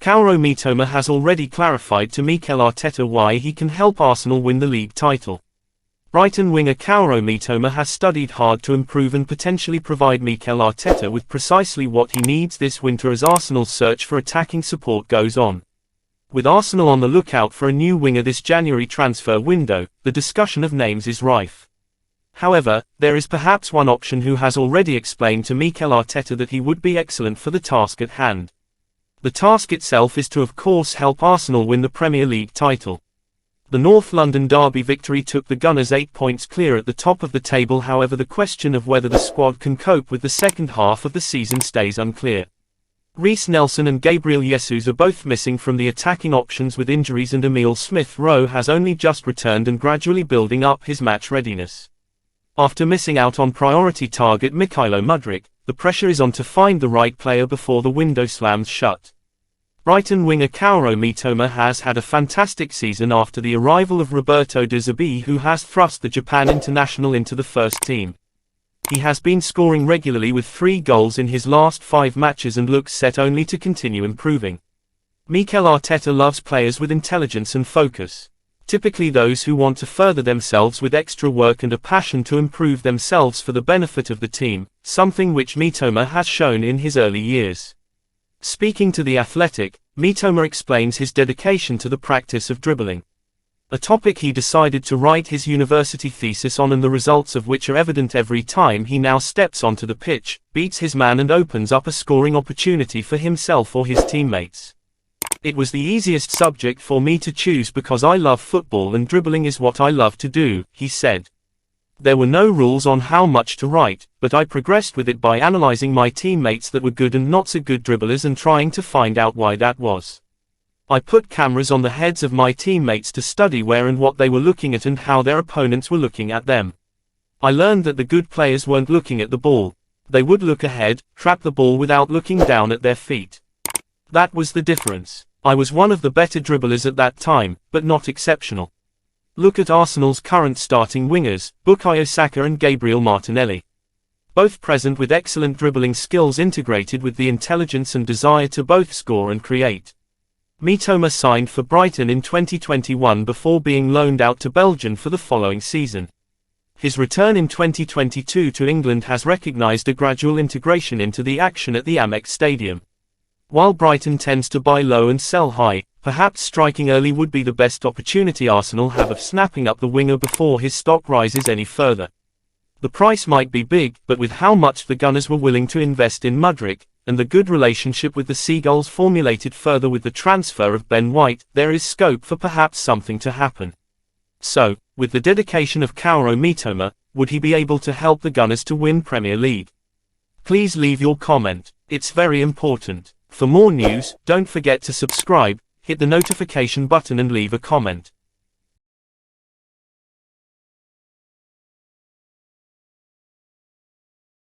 Kaoru Mitoma has already clarified to Mikel Arteta why he can help Arsenal win the league title. Brighton winger Kaoru Mitoma has studied hard to improve and potentially provide Mikel Arteta with precisely what he needs this winter as Arsenal's search for attacking support goes on. With Arsenal on the lookout for a new winger this January transfer window, the discussion of names is rife. However, there is perhaps one option who has already explained to Mikel Arteta that he would be excellent for the task at hand. The task itself is to of course help Arsenal win the Premier League title. The North London derby victory took the Gunners 8 points clear at the top of the table. However, the question of whether the squad can cope with the second half of the season stays unclear. Reece Nelson and Gabriel Jesus are both missing from the attacking options with injuries, and Emile Smith-Rowe has only just returned and gradually building up his match readiness. After missing out on priority target Mykhailo Mudryk, the pressure is on to find the right player before the window slams shut. Brighton winger Kaoru Mitoma has had a fantastic season after the arrival of Roberto De Zerbi, who has thrust the Japan international into the first team. He has been scoring regularly with 3 goals in his last 5 matches and looks set only to continue improving. Mikel Arteta loves players with intelligence and focus. Typically those who want to further themselves with extra work and a passion to improve themselves for the benefit of the team, something which Mitoma has shown in his early years. Speaking to The Athletic, Mitoma explains his dedication to the practice of dribbling, a topic he decided to write his university thesis on, and the results of which are evident every time he now steps onto the pitch, beats his man and opens up a scoring opportunity for himself or his teammates. It was the easiest subject for me to choose because I love football and dribbling is what I love to do, he said. There were no rules on how much to write, but I progressed with it by analyzing my teammates that were good and not so good dribblers and trying to find out why that was. I put cameras on the heads of my teammates to study where and what they were looking at and how their opponents were looking at them. I learned that the good players weren't looking at the ball. They would look ahead, trap the ball without looking down at their feet. That was the difference. I was one of the better dribblers at that time, but not exceptional. Look at Arsenal's current starting wingers, Bukayo Saka and Gabriel Martinelli. Both present with excellent dribbling skills integrated with the intelligence and desire to both score and create. Mitoma signed for Brighton in 2021 before being loaned out to Belgium for the following season. His return in 2022 to England has recognised a gradual integration into the action at the Amex Stadium. While Brighton tends to buy low and sell high, perhaps striking early would be the best opportunity Arsenal have of snapping up the winger before his stock rises any further. The price might be big, but with how much the Gunners were willing to invest in Mudryk, and the good relationship with the Seagulls formulated further with the transfer of Ben White, there is scope for perhaps something to happen. So, with the dedication of Kaoru Mitoma, would he be able to help the Gunners to win Premier League? Please leave your comment, it's very important. For more news, don't forget to subscribe, hit the notification button and leave a comment.